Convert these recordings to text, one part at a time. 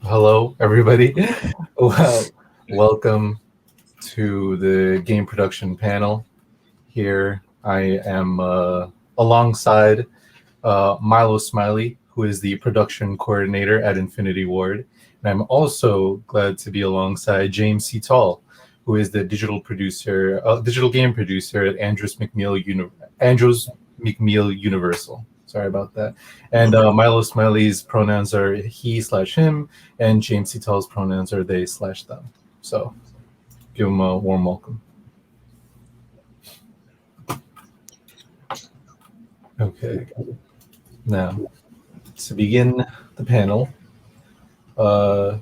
Hello, everybody. Well, welcome to the game production panel. Here I am alongside Milo Smiley, who is the production coordinator at Infinity Ward. And I'm also glad to be alongside James C. Tall, who is the digital game producer at Andrews McMeal Universal. Sorry about that. And Milo Smiley's pronouns are he/him, and James C. Tall's pronouns are they/them. So give him a warm welcome. Okay. Now, to begin the panel, uh,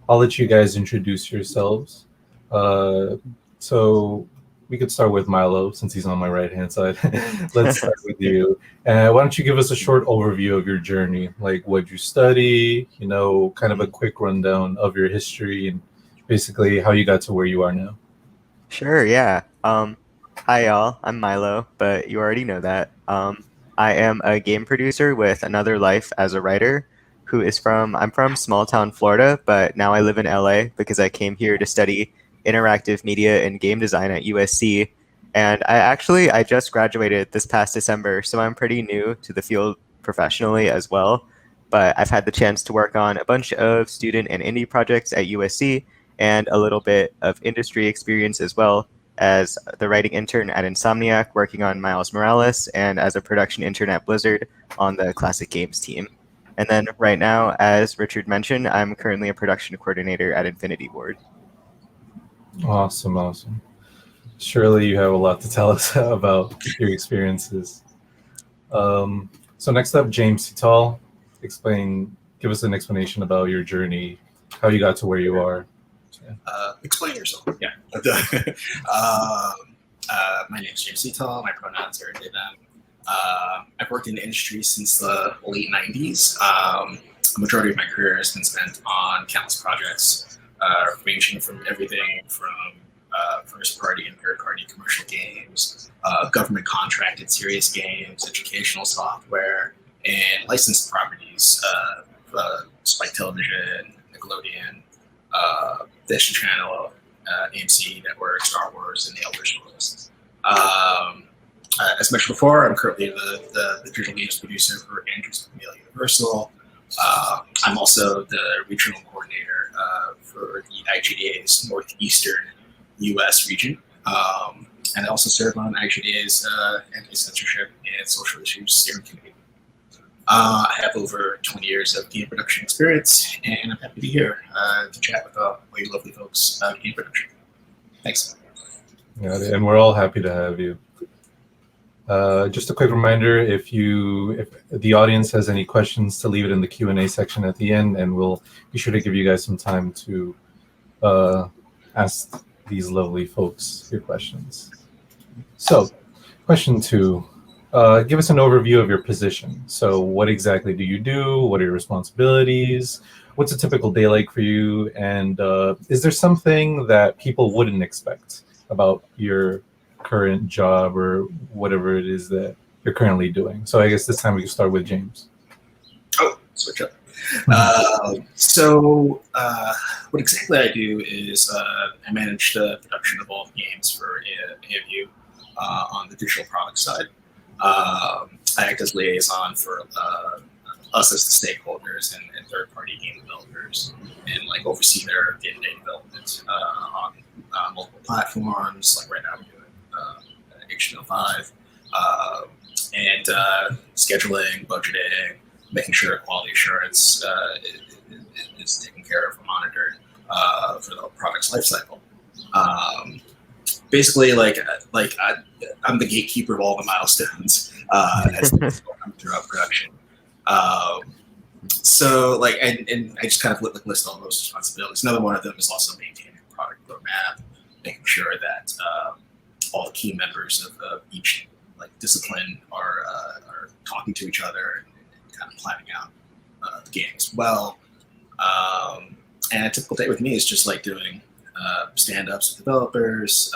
I'll let you guys introduce yourselves. So we could start with Milo since he's on my right hand side. Let's start with you. Why don't you give us a short overview of your journey? Like what you study, kind of a quick rundown of your history and basically how you got to where you are now. Sure, yeah. Hi y'all, I'm Milo, but you already know that. I am a game producer with another life as a writer I'm from small town Florida, but now I live in LA because I came here to study interactive media and game design at USC. And I just graduated this past December, so I'm pretty new to the field professionally as well. But I've had the chance to work on a bunch of student and indie projects at USC and a little bit of industry experience as well as the writing intern at Insomniac working on Miles Morales and as a production intern at Blizzard on the classic games team. And then right now, as Richard mentioned, I'm currently a production coordinator at Infinity Ward. Awesome, awesome. Surely you have a lot to tell us about your experiences. So next up, James Tall, give us an explanation about your journey, how you got to where you are. Explain yourself. Yeah. My name is James Tall. My pronouns are they, them. I've worked in the industry since the late 90s. A majority of my career has been spent on countless projects, ranging from everything from first party and third party commercial games, government contracted serious games, educational software, and licensed properties, Spike Television, Nickelodeon, Dish Channel, AMC Network, Star Wars, and the Elder Scrolls. As mentioned before, I'm currently the digital games producer for Andrews McMeal Universal. I'm also the regional coordinator for the IGDA's Northeastern U.S. region. And I also serve on IGDA's anti-censorship and social issues steering committee. I have over 20 years of game production experience, and I'm happy to be here to chat with all you lovely folks about game production. Thanks. Got it. And we're all happy to have you. Just a quick reminder, if the audience has any questions, to leave it in the Q&A section at the end, and we'll be sure to give you guys some time to ask these lovely folks your questions. So, question 2. Give us an overview of your position. So what exactly do you do? What are your responsibilities? What's a typical day like for you? And is there something that people wouldn't expect about your current job or whatever it is that you're currently doing? So I guess this time we can start with James. Oh, switch up. What exactly I do is I manage the production of all games for AMU on the digital product side. I act as liaison for us as the stakeholders and third-party game developers, and like oversee their day-to-day development on multiple platforms. Like right now, we're doing HTML5 and scheduling, budgeting, making sure quality assurance is taken care of, monitored for the product's lifecycle. Basically, I'm the gatekeeper of all the milestones as things go throughout production. And I just kind of list all those responsibilities. Another one of them is also maintaining the product roadmap, making sure that all the key members of each discipline are talking to each other and kind of planning out the game as well. And a typical day with me is just doing stand-ups with developers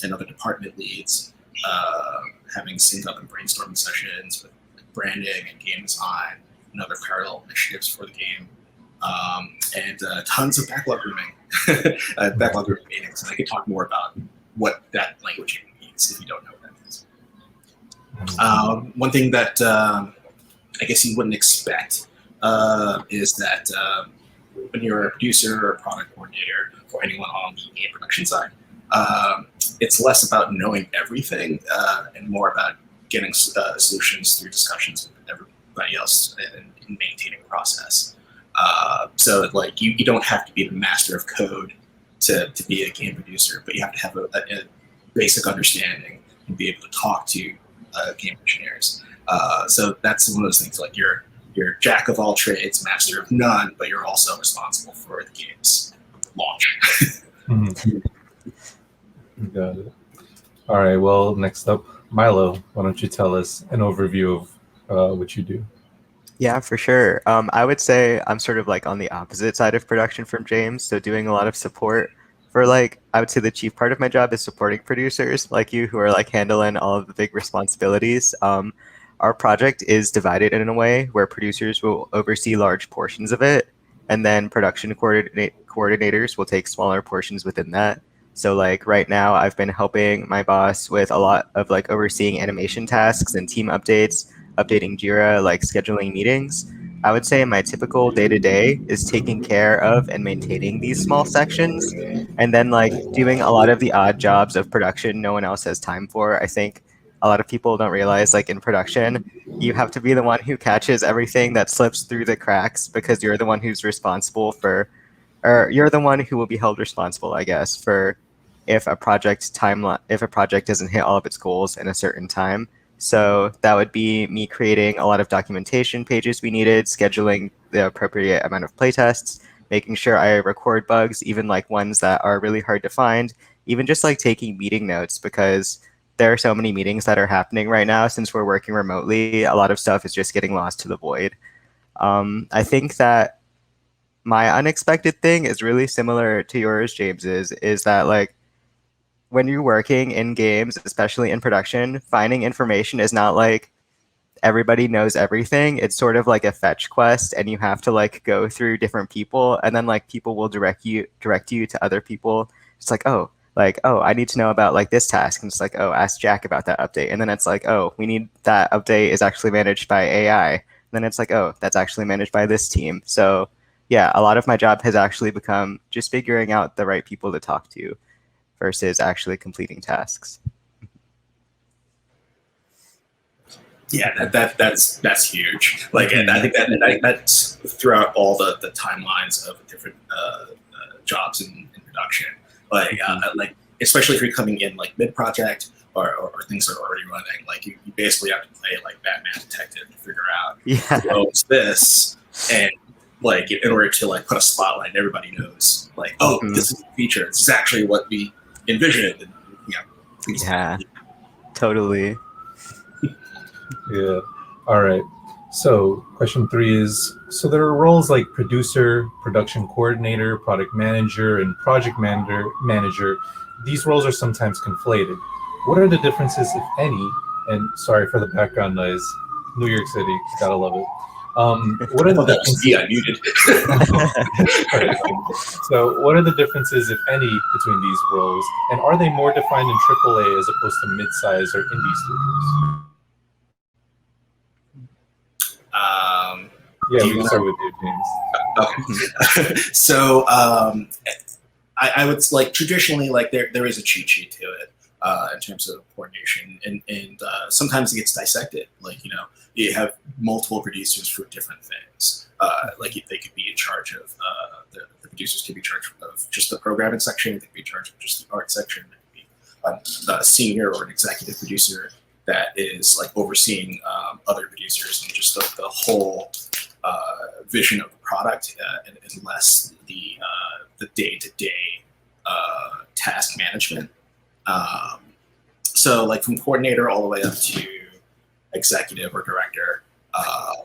and other department leads, having sync up and brainstorming sessions with branding and game design, and other parallel initiatives for the game, and tons of backlog grooming, backlog grooming meetings. And I could talk more about what that language even means if you don't know what that means. One thing that I guess you wouldn't expect is that when you're a producer or a product coordinator or anyone on the game production side, it's less about knowing everything and more about getting solutions through discussions with everybody else and maintaining a process. So like you don't have to be the master of code to be a game producer, but you have to have a basic understanding and be able to talk to game engineers. So that's one of those things, like you're jack of all trades, master of none, but you're also responsible for the game's launch. Got it. All right. Well, next up, Milo, why don't you tell us an overview of what you do? Yeah, for sure. I would say I'm sort of like on the opposite side of production from James. So doing a lot of support for like, I would say the chief part of my job is supporting producers like you who are like handling all of the big responsibilities. Our project is divided in a way where producers will oversee large portions of it, and then production coordinators will take smaller portions within that. So like right now, I've been helping my boss with a lot of like overseeing animation tasks and team updates, updating Jira, like scheduling meetings. I would say my typical day-to-day is taking care of and maintaining these small sections, and then like doing a lot of the odd jobs of production no one else has time for. I think a lot of people don't realize, like in production, you have to be the one who catches everything that slips through the cracks because you're the one who's responsible for, or you're the one who will be held responsible, I guess, for if a project doesn't hit all of its goals in a certain time. So that would be me creating a lot of documentation pages we needed, scheduling the appropriate amount of playtests, making sure I record bugs, even like ones that are really hard to find, even just like taking meeting notes, because there are so many meetings that are happening right now. Since we're working remotely, a lot of stuff is just getting lost to the void. I think that my unexpected thing is really similar to yours, James's, is that like when you're working in games, especially in production, finding information is not like everybody knows everything. It's sort of like a fetch quest, and you have to like go through different people, and then like people will direct you to other people. It's like, oh, I need to know about like this task, and it's like, oh, ask Jack about that update, and then it's like, oh, we need that update is actually managed by AI. And then it's like, oh, that's actually managed by this team. So yeah, a lot of my job has actually become just figuring out the right people to talk to versus actually completing tasks. Yeah, that's huge. Like, and I think that's throughout all the timelines of different jobs in production. Like, like especially if you're coming in like mid project or things are already running, like you basically have to play like Batman detective to figure out who owns this, and like in order to like put a spotlight, everybody knows like, oh, this is a feature. This is actually what we envisioned. And, yeah, totally. Yeah. All right. So question 3 is, so there are roles like producer, production coordinator, product manager, and project manager. These roles are sometimes conflated. What are the differences, if any? And sorry for the background noise. New York City, gotta love it. What are the differences? Yeah, muted. So what are the differences, if any, between these roles? And are they more defined in AAA as opposed to mid-size or indie studios? Yeah, we can start with you, James. Okay. So I would like traditionally, like there is a cheat sheet to it in terms of coordination, and sometimes it gets dissected. Like, you have multiple producers for different things. Like they could be in charge of the producers could be in charge of just the programming section. They could be in charge of just the art section. They could be a senior or an executive producer that is like overseeing other producers and just the whole vision of the product, and less the day-to-day task management. So like from coordinator all the way up to executive or director,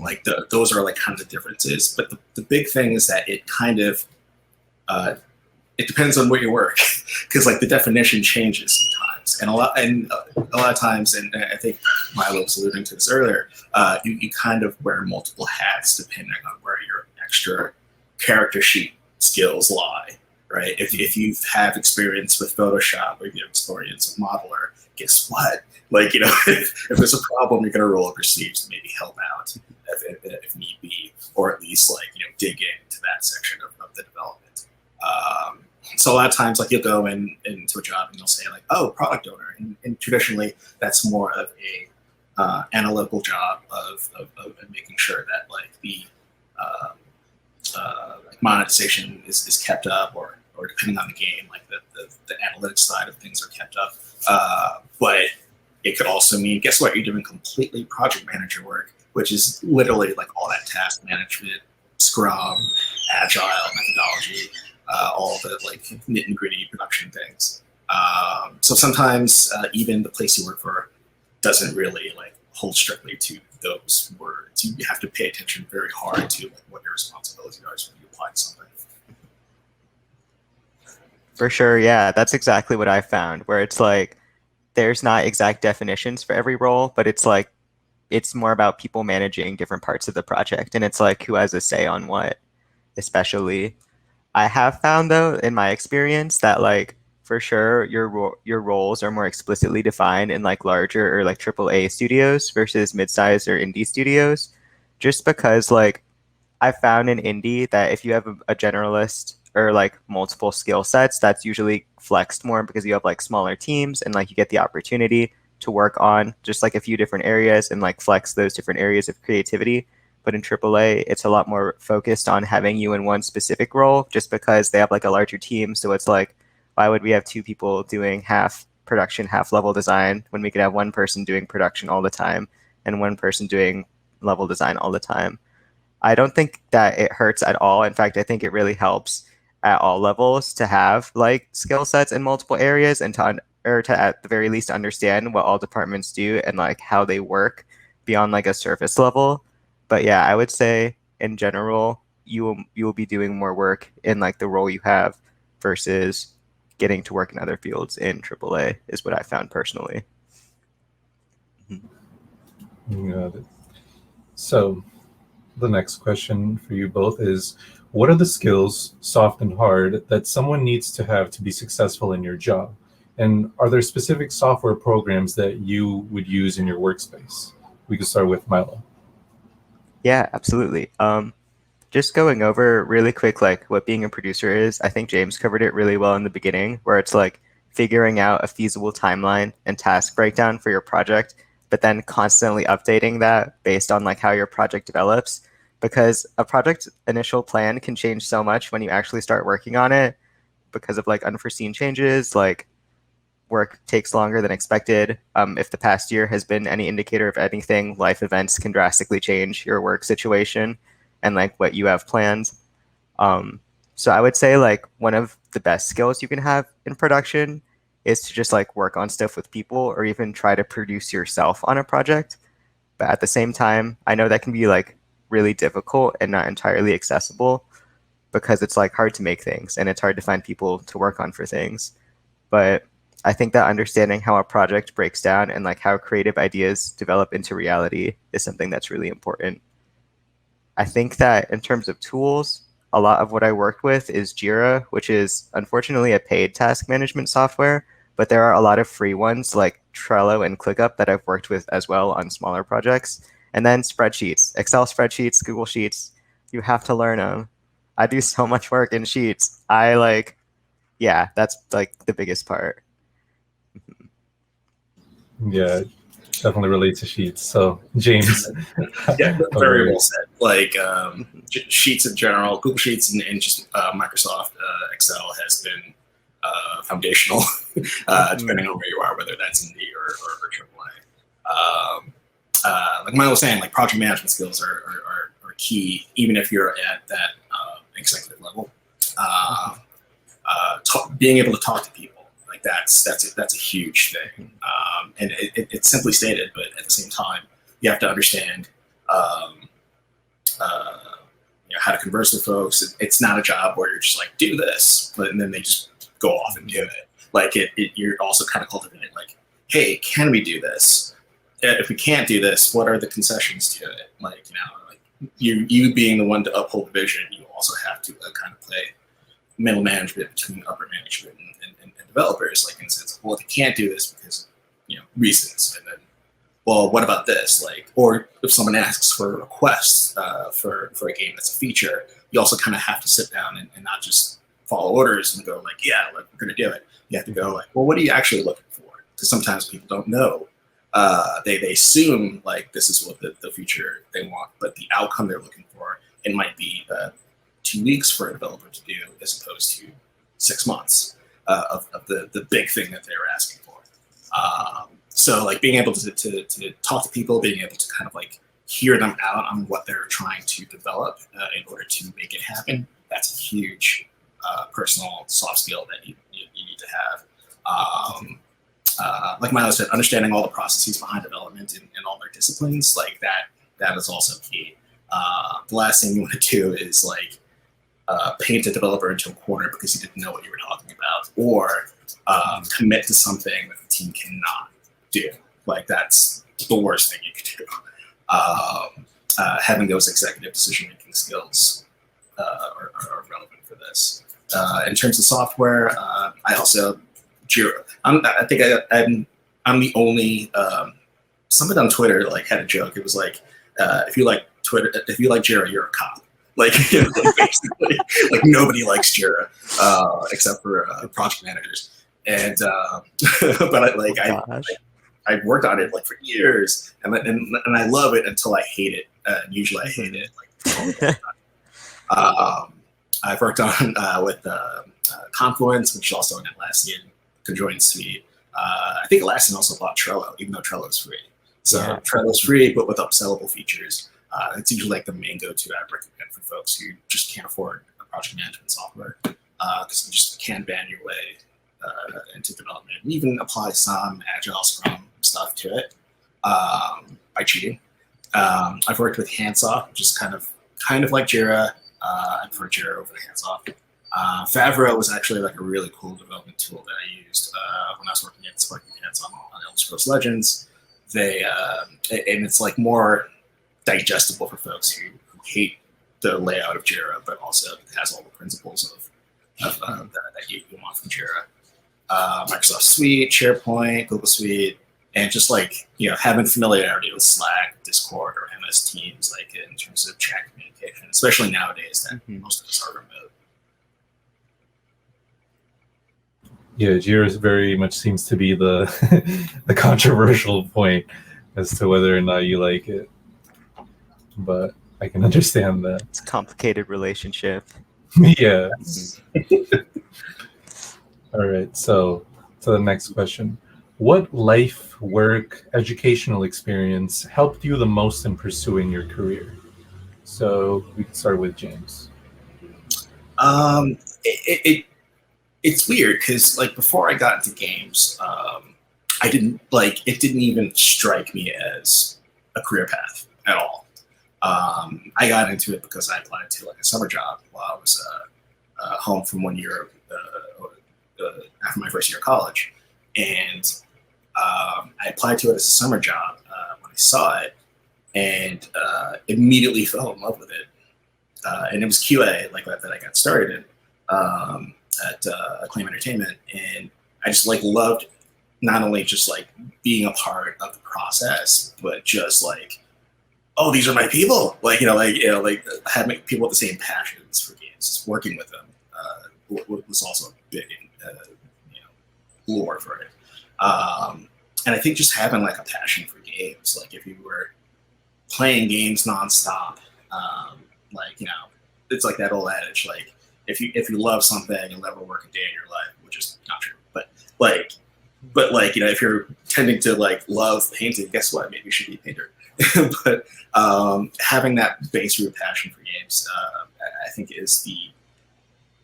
like those are like kind of the differences. But the big thing is that it kind of it depends on where you work, because like the definition changes sometimes. And a lot of times, and I think Milo was alluding to this earlier, you kind of wear multiple hats depending on where your extra character sheet skills lie, right? If you have experience with Photoshop or you have experience with Modeler, guess what? Like, if there's a problem, you're going to roll up your sleeves and maybe help out if need be, or at least dig into that section of the development. So a lot of times, like, you'll go into a job and you'll say like, oh, product owner, and traditionally that's more of a analytical job of making sure that like the monetization is kept up, or depending on the game, like the analytics side of things are kept up. But it could also mean, guess what? You're doing completely project manager work, which is literally like all that task management, Scrum, Agile methodology, all the like nitty and gritty production things. So sometimes even the place you work for doesn't really like hold strictly to those words. You have to pay attention very hard to like, what your responsibilities are when you apply to something. For sure, yeah, that's exactly what I found, where it's like there's not exact definitions for every role, but it's like it's more about people managing different parts of the project, and it's like who has a say on what. Especially, I have found though in my experience that like for sure your roles are more explicitly defined in like larger or like AAA studios versus mid-size or indie studios, just because like I found in indie that if you have a generalist or like multiple skill sets, that's usually flexed more because you have like smaller teams and like you get the opportunity to work on just like a few different areas and like flex those different areas of creativity. But in AAA, it's a lot more focused on having you in one specific role just because they have like a larger team. So it's like, why would we have two people doing half production, half level design when we could have one person doing production all the time and one person doing level design all the time? I don't think that it hurts at all. In fact, I think it really helps at all levels to have like skill sets in multiple areas and to at the very least understand what all departments do and like how they work beyond like a surface level. But yeah, I would say in general, you will be doing more work in like the role you have versus getting to work in other fields in AAA is what I found personally. Got it. So the next question for you both is, what are the skills, soft and hard, that someone needs to have to be successful in your job? And are there specific software programs that you would use in your workspace? We could start with Milo. Yeah, absolutely. Just going over really quick, like what being a producer is, I think James covered it really well in the beginning, where it's like figuring out a feasible timeline and task breakdown for your project, but then constantly updating that based on like how your project develops, because a project initial plan can change so much when you actually start working on it because of like unforeseen changes, like work takes longer than expected. If the past year has been any indicator of anything, life events can drastically change your work situation and like what you have planned. So I would say like one of the best skills you can have in production is to just like work on stuff with people or even try to produce yourself on a project. But at the same time, I know that can be like really difficult and not entirely accessible because it's like hard to make things and it's hard to find people to work on for things. But I think that understanding how a project breaks down and like how creative ideas develop into reality is something that's really important. I think that in terms of tools, a lot of what I worked with is Jira, which is unfortunately a paid task management software, but there are a lot of free ones like Trello and ClickUp that I've worked with as well on smaller projects. And then spreadsheets, Excel spreadsheets, Google Sheets, you have to learn them. I do so much work in Sheets. Yeah, that's like the biggest part. Yeah, definitely relate to Sheets. So James. Yeah, very well said. Like Sheets in general, Google Sheets and just Microsoft Excel has been foundational, depending on where you are, whether that's indie or AAA. Like Mike was saying, like project management skills are key, even if you're at that executive level. Being able to talk to people, like that's a huge thing, and it's simply stated, but at the same time, you have to understand how to converse with folks. It's not a job where you're just like do this, and then they just go off and do it. like you're also kind of cultivating like, hey, can we do this? If we can't do this, what are the concessions to it? Like, like you being the one to uphold the vision, you also have to kind of play middle management between upper management and developers, like in the sense of, well, they can't do this because reasons, and then, well, what about this? Like, or if someone asks for a request for a game that's a feature, you also kind of have to sit down and not just follow orders and go like, yeah, like, we're going to do it. You have to go like, well, what are you actually looking for? Because sometimes people don't know. They assume like this is what the feature they want, but the outcome they're looking for, it might be 2 weeks for a developer to do as opposed to 6 months of the big thing that they were asking for. So like being able to talk to people, being able to kind of like hear them out on what they're trying to develop in order to make it happen, that's a huge personal soft skill that you need to have. Like Milo said, understanding all the processes behind development in all their disciplines, like that is also key. The last thing you want to do is like paint a developer into a corner because you didn't know what you were talking about, or commit to something that the team cannot do. Like that's the worst thing you could do. Having those executive decision-making skills are relevant for this. In terms of software, I also Jira. I think I'm the only. Somebody on Twitter like had a joke. It was like, if you like Jira, you're a cop. Like, basically, like nobody likes Jira except for project managers. And but I worked on it like for years, and I love it until I hate it. Usually I hate it. Like, I've worked on with Confluence, which is also an Atlassian conjoined suite. I think Atlassian also bought Trello, even though Trello is free. So Trello's free, but with upsellable features. It's usually like the main go-to I recommend for folks who just can't afford a project management software because you just can't ban your way into development. And even apply some Agile Scrum stuff to it by cheating. I've worked with Handsoft, which is kind of like Jira. I prefer Jira over the Handsoft. Favreau was actually like a really cool development tool that I used when I was working at Sparking Hands on Elder Scrolls Legends. And it's like more digestible for folks who hate the layout of Jira, but also has all the principles of that you want from Jira. Microsoft Suite, SharePoint, Google Suite, and just like having familiarity with Slack, Discord, or MS Teams, like in terms of chat communication, especially nowadays that most of us are remote. Yeah, Jira very much seems to be the the controversial point as to whether or not you like it, but I can understand that. It's a complicated relationship. Yeah. All right, so to the next question. What life, work, educational experience helped you the most in pursuing your career? So we can start with James. It's weird because like before I got into games, it didn't even strike me as a career path at all. I got into it because I applied to like a summer job while I was home from 1 year after my first year of college, and I applied to it as a summer job when I saw it, and immediately fell in love with it. And it was QA like that I got started in at Acclaim Entertainment, and I just like loved not only just like being a part of the process, but just like, oh, these are my people. Like having people with the same passions for games, just working with them was also a big lure for it. And I think just having like a passion for games, like if you were playing games nonstop, it's like that old adage, like if you love something, you'll never work a day in your life, which is not true. But if you're tending to like love painting, guess what? Maybe you should be a painter. But having that base root passion for games, I think is the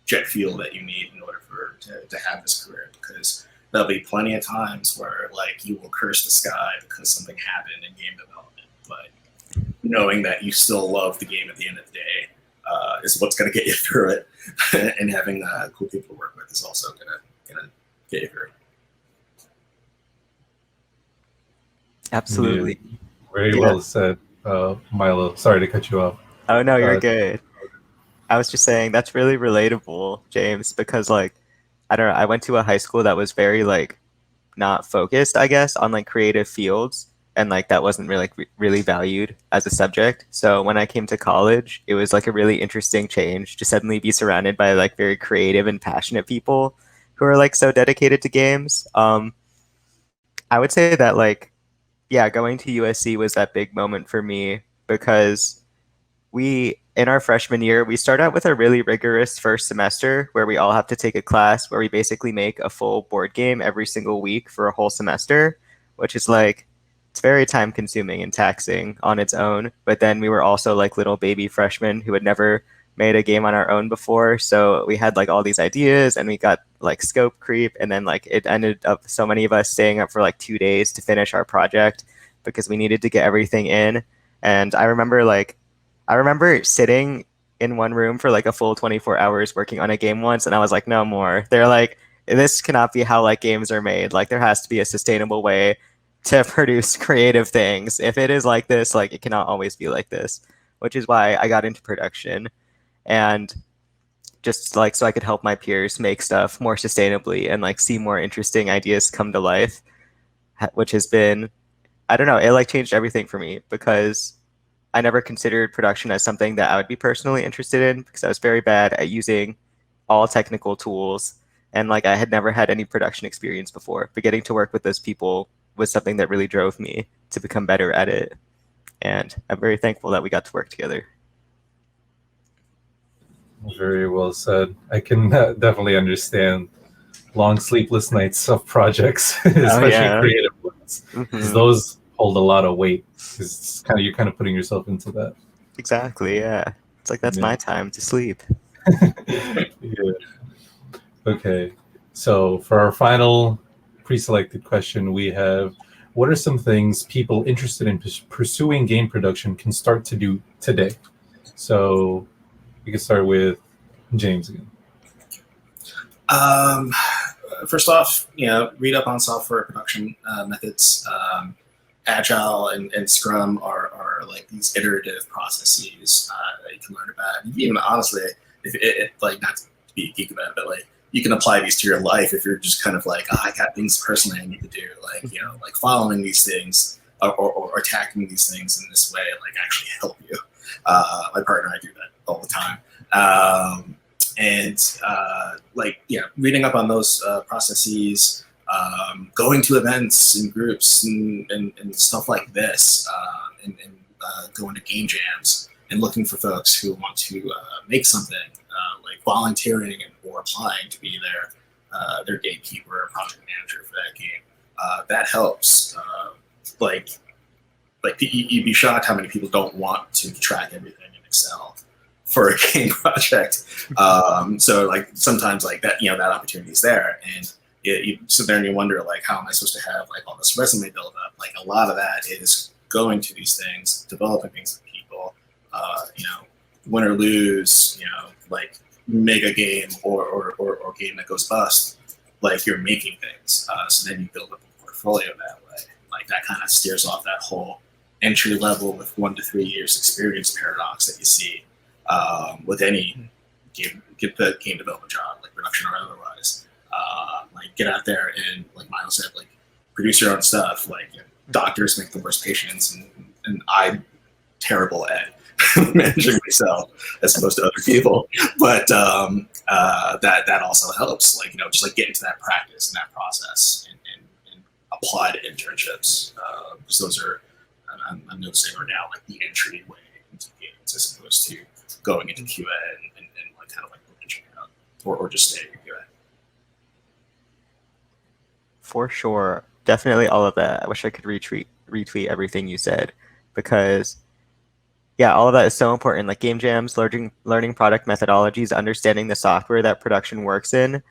jet fuel that you need in order to have this career, because there'll be plenty of times where like you will curse the sky because something happened in game development, but knowing that you still love the game at the end of the day is what's going to get you through it. And having cool people to work with is also going to gave her. Absolutely. Yeah, very Yeah. well said, Milo. Sorry to cut you off. Oh no, you're Uh, good. I was just saying that's really relatable, James, because like I don't know, I went to a high school that was very like not focused, I guess, on like creative fields, and like that wasn't really like, really valued as a subject. So when I came to college, it was like a really interesting change to suddenly be surrounded by like very creative and passionate people who are like so dedicated to games. I would say that like yeah, going to USC was that big moment for me because we in our freshman year we start out with a really rigorous first semester where we all have to take a class where we basically make a full board game every single week for a whole semester, which is like it's very time consuming and taxing on its own. But then we were also like little baby freshmen who had never made a game on our own before, so we had like all these ideas and we got like scope creep, and then like it ended up so many of us staying up for like 2 days to finish our project because we needed to get everything in. And I remember sitting in one room for like a full 24 hours working on a game once, and I was like, no more. They're like, this cannot be how like games are made. Like there has to be a sustainable way to produce creative things. If it is like this, like it cannot always be like this, which is why I got into production and just like so I could help my peers make stuff more sustainably and like see more interesting ideas come to life, which has been, I don't know, it like changed everything for me because I never considered production as something that I would be personally interested in because I was very bad at using all technical tools, and like I had never had any production experience before. But getting to work with those people was something that really drove me to become better at it. And I'm very thankful that we got to work together. Very well said. I can definitely understand long sleepless nights of projects, Oh especially yeah. creative ones, because Hmm. those hold a lot of weight. 'Cause it's kind of you're kind of putting yourself into that. Exactly. Yeah. It's like that's Yeah. my time to sleep. Yeah. Okay. So for our final pre-selected question, we have: what are some things people interested in pursuing game production can start to do today? So we can start with James again. First off, read up on software production methods. Agile and Scrum are like these iterative processes that you can learn about. Even honestly, if it like not to be a geek about it, but like you can apply these to your life if you're just kind of like, I got things personally I need to do, like like following these things or attacking these things in this way, like actually help you. My partner and I do that all the time. Reading up on those processes, going to events and groups and stuff like this, going to game jams and looking for folks who want to make something, like volunteering or applying to be their gatekeeper or project manager for that game. That helps. You'd be shocked how many people don't want to track everything in Excel for a game project. So like sometimes like that, that opportunity is there, and you sit there and you wonder like, how am I supposed to have like all this resume build up? Like a lot of that is going to these things, developing things with people, win or lose, like make a game or game that goes bust, like you're making things. So then you build up a portfolio that way. Like that kind of steers off that whole entry level with 1 to 3 years experience paradox that you see with any get the game development job, like production or otherwise. Like get out there and, like Miles said, like produce your own stuff. Like doctors make the worst patients, and I'm terrible at managing myself as opposed to other people. But that also helps. Like just like get into that practice and that process and apply to internships, because those are I'm noticing are now like the entry way into games as opposed to going into QA and like kind of like branching out or just staying in QA. For sure. Definitely all of that. I wish I could retweet everything you said because yeah, all of that is so important. Like game jams, learning product methodologies, understanding the software that production works in.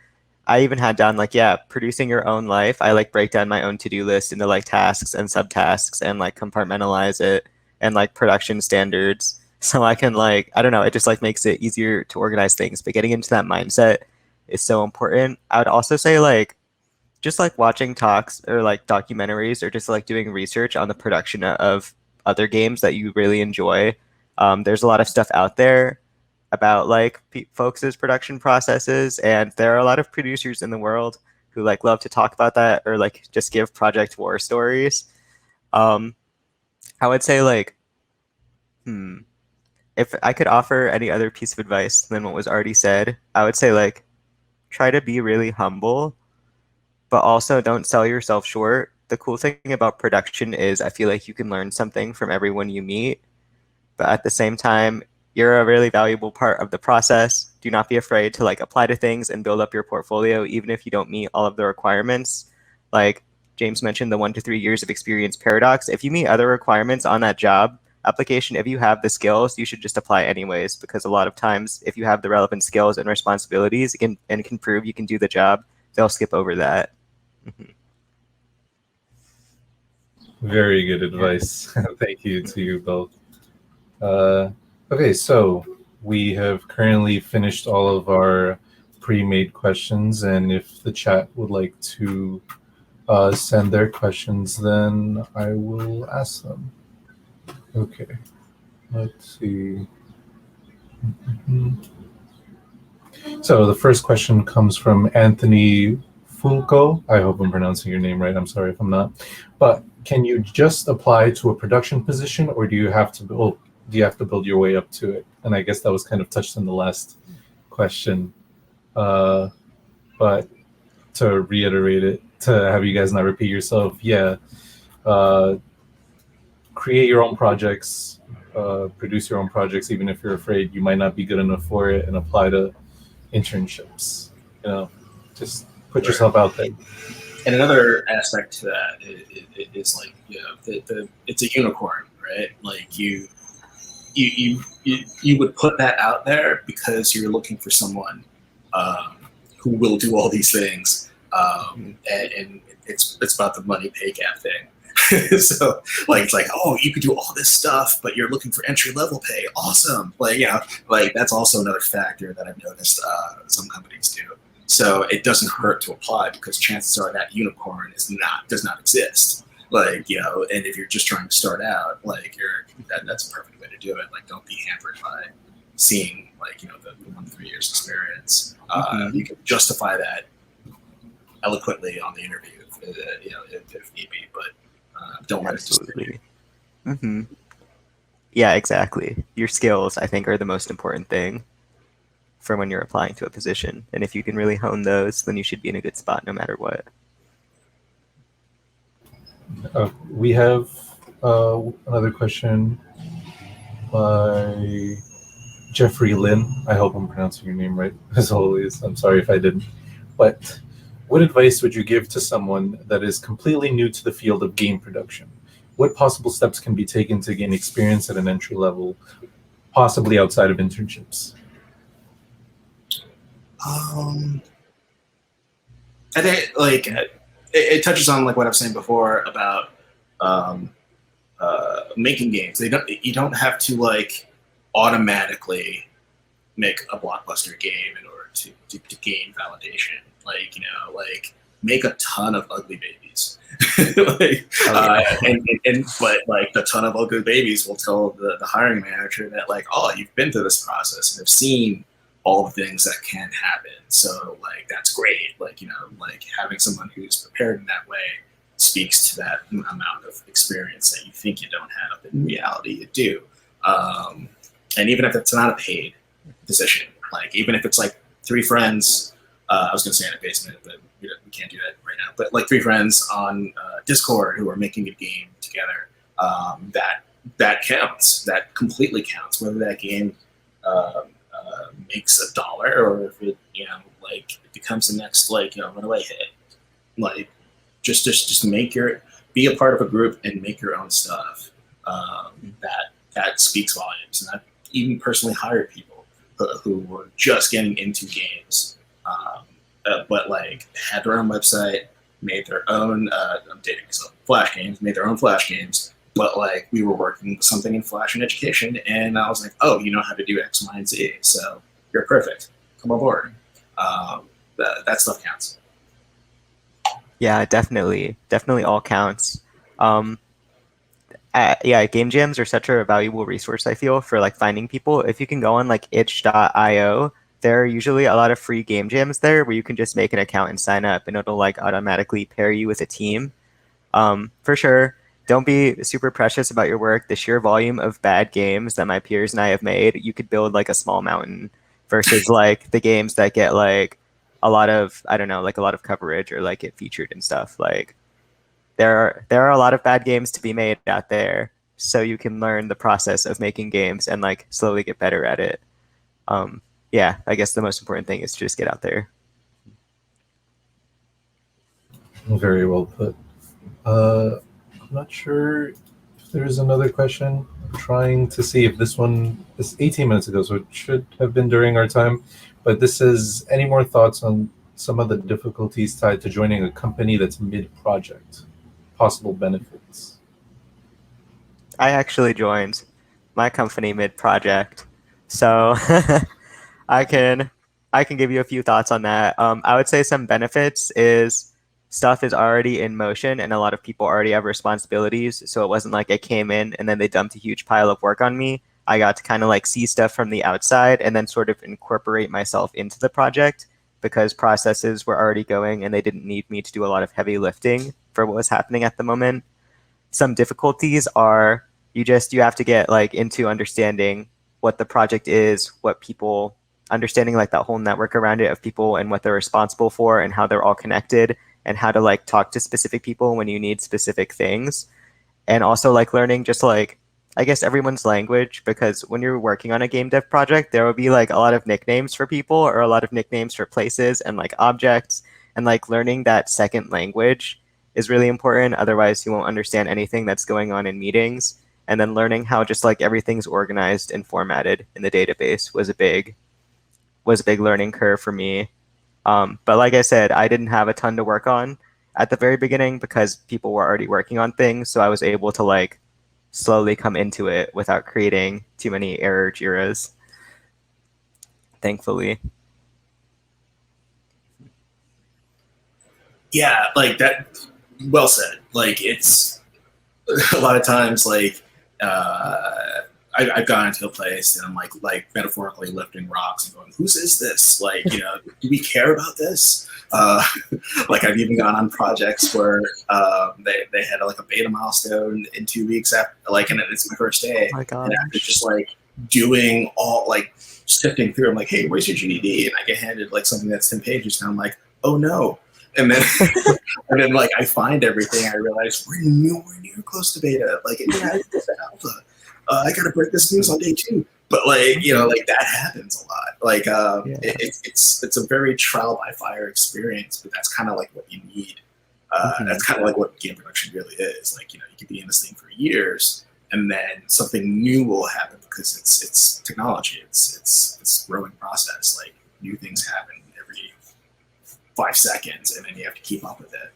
I even had down like, yeah, producing your own life. I like break down my own to-do list into like tasks and subtasks and like compartmentalize it and like production standards. So I can like, I don't know, it just like makes it easier to organize things. But getting into that mindset is so important. I would also say like just like watching talks or like documentaries or just like doing research on the production of other games that you really enjoy. There's a lot of stuff out there about like folks' production processes, and there are a lot of producers in the world who like love to talk about that or like just give project war stories. Um, I would say like, if I could offer any other piece of advice than what was already said, I would say like try to be really humble, but also don't sell yourself short. The cool thing about production is I feel like you can learn something from everyone you meet, but at the same time, you're a really valuable part of the process. Do not be afraid to like apply to things and build up your portfolio, even if you don't meet all of the requirements. Like James mentioned, the 1 to 3 years of experience paradox. If you meet other requirements on that job application, if you have the skills, you should just apply anyways, because a lot of times, if you have the relevant skills and responsibilities and can prove you can do the job, they'll skip over that. Very good advice. Thank you to you both. Okay, so we have currently finished all of our pre-made questions, and if the chat would like to send their questions, then I will ask them. Okay, let's see. So the first question comes from Anthony Fulco. I hope I'm pronouncing your name right. I'm sorry if I'm not. But can you just apply to a production position, or do you have to build your way up to it? And I guess that was kind of touched on the last question. But to reiterate it, to have you guys not repeat yourself, create your own projects, produce your own projects, even if you're afraid you might not be good enough for it, and apply to internships. Just put yourself out there. And another aspect to that is like, it's a unicorn, right? Like you would put that out there because you're looking for someone who will do all these things, and it's about the money pay gap thing. So like, it's like, oh, you could do all this stuff, but you're looking for entry level pay. Awesome. Like that's also another factor that I've noticed some companies do. So it doesn't hurt to apply, because chances are that unicorn does not exist. And if you're just trying to start out, that's a perfect way to do it. Like, don't be hampered by seeing the 1 to 3 years experience. You can justify that eloquently on the interview, if need be, but don't let it Absolutely. Yeah, exactly. Your skills, I think, are the most important thing for when you're applying to a position. And if you can really hone those, then you should be in a good spot no matter what. We have another question by Jeffrey Lin. I hope I'm pronouncing your name right, as always. I'm sorry if I didn't. But what advice would you give to someone that is completely new to the field of game production? What possible steps can be taken to gain experience at an entry level, possibly outside of internships? I think it touches on what I was saying before about making games. You don't have to automatically make a blockbuster game in order to gain validation. Make a ton of ugly babies. But the ton of ugly babies will tell the hiring manager that oh, you've been through this process and have seen all the things that can happen. So that's great. Having someone who's prepared in that way speaks to that amount of experience that you think you don't have, but in reality you do. And even if it's not a paid position, even if it's 3 friends, I was going to say in a basement, but we can't do that right now. But 3 friends on Discord who are making a game together, that counts. That completely counts. Whether that game makes $1 or if it it becomes the next runaway hit. Just be a part of a group and make your own stuff. That speaks volumes. And I've even personally hired people who were just getting into games, but had their own website, made their own I'm dating myself, Flash games, made their own Flash games. But we were working something in Flash and education, and I was like, oh, you know how to do X, Y, and Z, so you're perfect. Come on board. That stuff counts. Yeah, definitely all counts. Um, yeah, game jams are such a valuable resource, I feel, for like finding people. If you can go on like itch.io, there are usually a lot of free game jams there where you can just make an account and sign up, and it'll like automatically pair you with a team. For sure, don't be super precious about your work. The sheer volume of bad games that my peers and I have made, you could build like a small mountain versus like the games that get like a lot of, I don't know, like a lot of coverage or like get featured and stuff. Like there are a lot of bad games to be made out there, so you can learn the process of making games and like slowly get better at it. Um, yeah, I guess the most important thing is to just get out there. Very well put. I'm not sure if there's another question. I'm trying to see if this one is 18 minutes ago, so it should have been during our time. But this says, any more thoughts on some of the difficulties tied to joining a company that's mid-project? Possible benefits. I actually joined my company mid-project, so I can I can give you a few thoughts on that. I would say some benefits is stuff is already in motion and a lot of people already have responsibilities. So it wasn't like I came in and then they dumped a huge pile of work on me. I got to kind of like see stuff from the outside and then sort of incorporate myself into the project because processes were already going and they didn't need me to do a lot of heavy lifting for what was happening at the moment. Some difficulties are you have to get like into understanding what the project is, what people understanding like that whole network around it of people and what they're responsible for and how they're all connected and how to like talk to specific people when you need specific things. And also like learning just like I guess everyone's language because when you're working on a game dev project, there will be like a lot of nicknames for people or a lot of nicknames for places and like objects and like learning that second language is really important. Otherwise, you won't understand anything that's going on in meetings. And then learning how just like everything's organized and formatted in the database was a big learning curve for me. But like I said, I didn't have a ton to work on at the very beginning because people were already working on things. So I was able to like slowly come into it without creating too many error JIRAs, thankfully. Yeah, like that. Well said. Like it's a lot of times like I've gone into a place and I'm like metaphorically lifting rocks and going, whose is this? Like, you know, do we care about this? Like I've even gone on projects where they had like a beta milestone in 2 weeks after, like, and it's my first day. Oh my God. And after just like doing all like sifting through, I'm like, hey, where's your GDD? And I get handed like something that's 10 pages, and I'm like, oh no. And then, and then, like, I find everything. I realize we're nowhere near close to beta. Like, it has this alpha. I gotta break this news on day 2. But like, you know, like that happens a lot. Like, it's a very trial by fire experience. But that's kind of like what you need. That's kind of like what game production really is. Like, you know, you could be in this thing for years, and then something new will happen because it's technology. It's growing process. Like new things happen every 5 seconds, and then you have to keep up with it.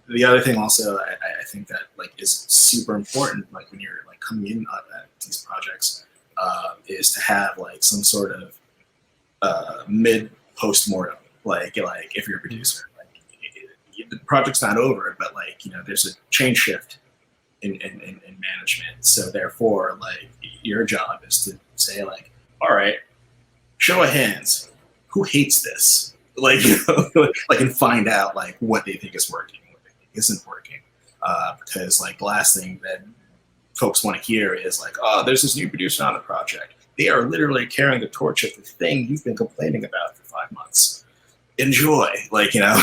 The other thing also I think that like is super important, like when you're like coming in at these projects, is to have like some sort of mid post mortem. Like if you're a producer, like the project's not over, but like, you know, there's a change shift in management. So therefore, like your job is to say like, all right, show of hands, who hates this? Like, you know, like, and find out like what they think is working, what they think isn't working. Because like the last thing that folks want to hear is like, oh, there's this new producer on the project. They are literally carrying the torch of the thing you've been complaining about for 5 months. Enjoy, like, you know,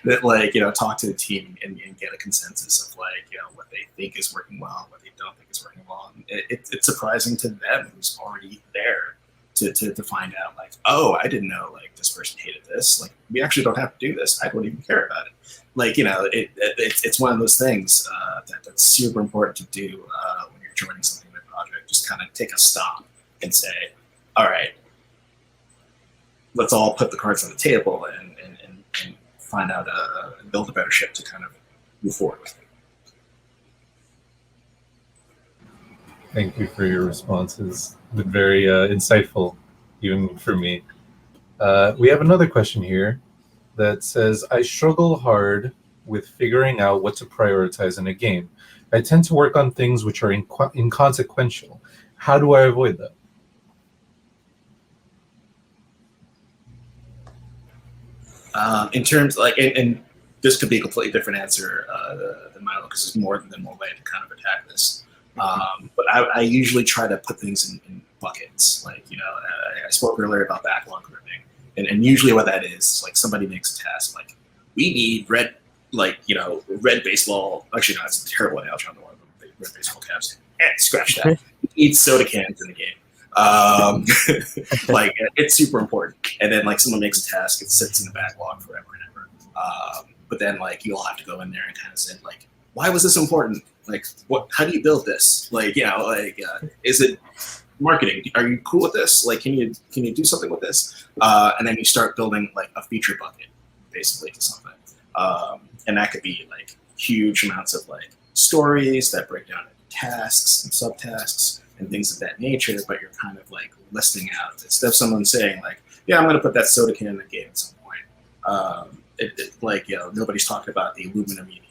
that, like, you know, talk to the team and get a consensus of like, you know, what they think is working well, what they don't think is working well. And it's surprising to them who's already there to find out like, oh, I didn't know like this person hated this. Like, we actually don't have to do this. I don't even care about it. Like, you know, it's one of those things that's super important to do when you're joining something in a project. Just kind of take a stop and say, all right, let's all put the cards on the table and find out, build a better ship to kind of move forward with it. Thank you for your responses. Been very insightful, even for me. We have another question here. that says, I struggle hard with figuring out what to prioritize in a game. I tend to work on things which are inconsequential. How do I avoid that? In terms like, and this could be a completely different answer than Milo, because there's more than one way to kind of attack this. But I usually try to put things in buckets. Like, I spoke earlier about backlog grouping, and usually what that is like somebody makes a task like, we need red, red baseball. Actually, no, that's a terrible analogy on the one. Red baseball caps. Scratch that. We need soda cans in the game. Like, it's super important. And then like someone makes a task, it sits in the backlog forever and ever. But then like you'll have to go in there and kind of say like, why was this important? Like, what? How do you build this? Like, is it marketing? Are you cool with this? Like, can you do something with this? And then you start building like a feature bucket, basically, to something. And that could be like huge amounts of like stories that break down into tasks and subtasks and things of that nature. But you're kind of like listing out instead of someone saying like, yeah, I'm going to put that soda can in the game at some point. Nobody's talking about the aluminum you need,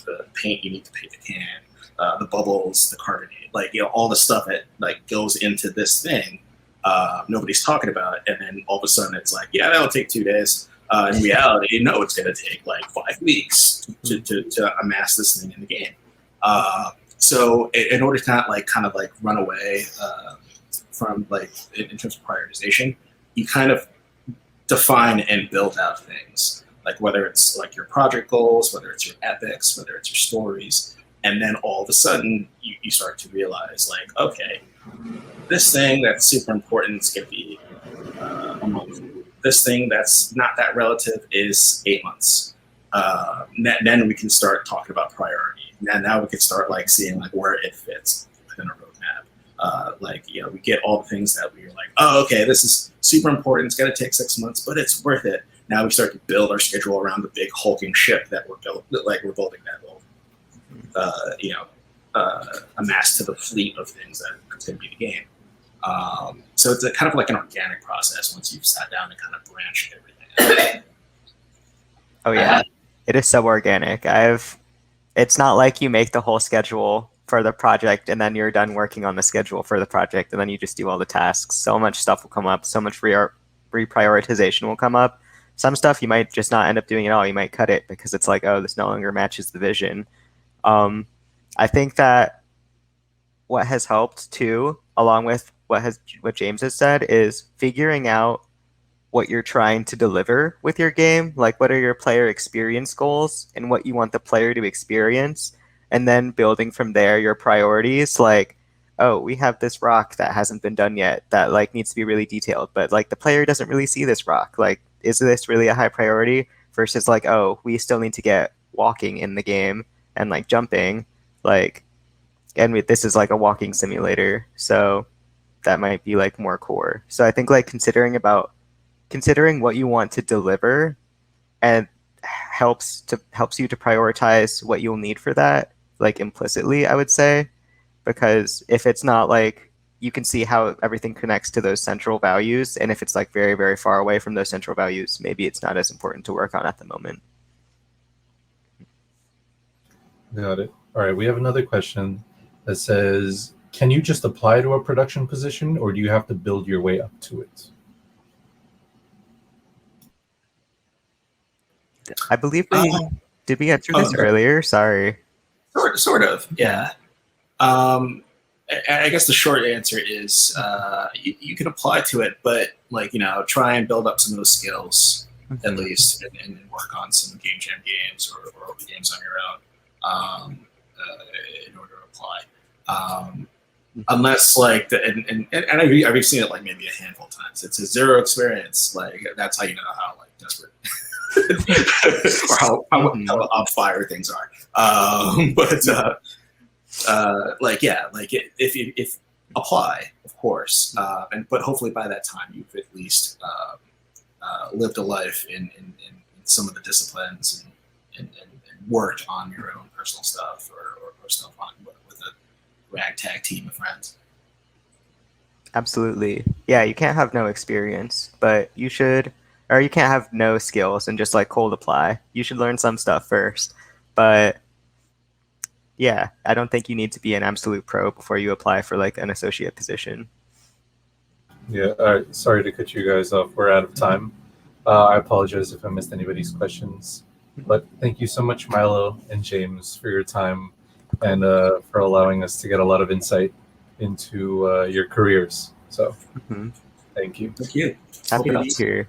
the paint you need to paint the can, the bubbles, the carbonate, all the stuff that like goes into this thing. Nobody's talking about, and then all of a sudden it's like, yeah, that'll take 2 days. In reality, it's going to take like 5 weeks to amass this thing in the game. So in order to not like kind of like run away from like in terms of prioritization, you kind of define and build out things, like whether it's like your project goals, whether it's your epics, whether it's your stories, and then all of a sudden you start to realize like, okay, this thing that's super important is going to be a month. This thing that's not that relative is 8 months. Then we can start talking about priority. Now we can start like seeing like where it fits within a roadmap. We get all the things that we're like, oh, okay, this is super important. It's going to take 6 months, but it's worth it. Now we start to build our schedule around the big hulking ship that we're building that will, amass to the fleet of things that is going to be the game. So it's kind of like an organic process once you've sat down and kind of branched everything out. Oh yeah, it is so organic. It's not like you make the whole schedule for the project and then you're done working on the schedule for the project and then you just do all the tasks. So much stuff will come up. So much reprioritization will come up. Some stuff you might just not end up doing at all. You might cut it because it's like, oh, this no longer matches the vision. I think that what has helped too, along with what James has said, is figuring out what you're trying to deliver with your game. Like, what are your player experience goals and what you want the player to experience, and then building from there your priorities. Like, oh, we have this rock that hasn't been done yet that like needs to be really detailed, but like the player doesn't really see this rock. Like, is this really a high priority? Versus like, oh, we still need to get walking in the game and like jumping, like, and this is like a walking simulator, so that might be like more core. So I think like considering what you want to deliver and helps you to prioritize what you'll need for that, like implicitly, I would say, because if it's not like, you can see how everything connects to those central values, and if it's like very, very far away from those central values, maybe it's not as important to work on at the moment. Got it. All right, we have another question that says, can you just apply to a production position, or do you have to build your way up to it? I believe did we answer this earlier? Sorry. Sort of, yeah. I guess the short answer is you can apply to it, but try and build up some of those skills at least, and work on some game jam games or games on your own in order to apply. Unless I've seen it like maybe a handful of times. It's a 0 experience. Like, that's how you know how like desperate or how on fire things are. If apply, of course, but hopefully by that time you've at least lived a life in some of the disciplines and worked on your own personal stuff or stuff on with a ragtag team of friends. Absolutely. Yeah, you can't have no experience, but you should or you can't have no skills and just like cold apply. You should learn some stuff first. But yeah, I don't think you need to be an absolute pro before you apply for like an associate position. Yeah, sorry to cut you guys off. We're out of time. I apologize if I missed anybody's questions. But thank you so much, Milo and James, for your time and for allowing us to get a lot of insight into your careers. So Mhm. thank you. Thank you. Happy to be Open here.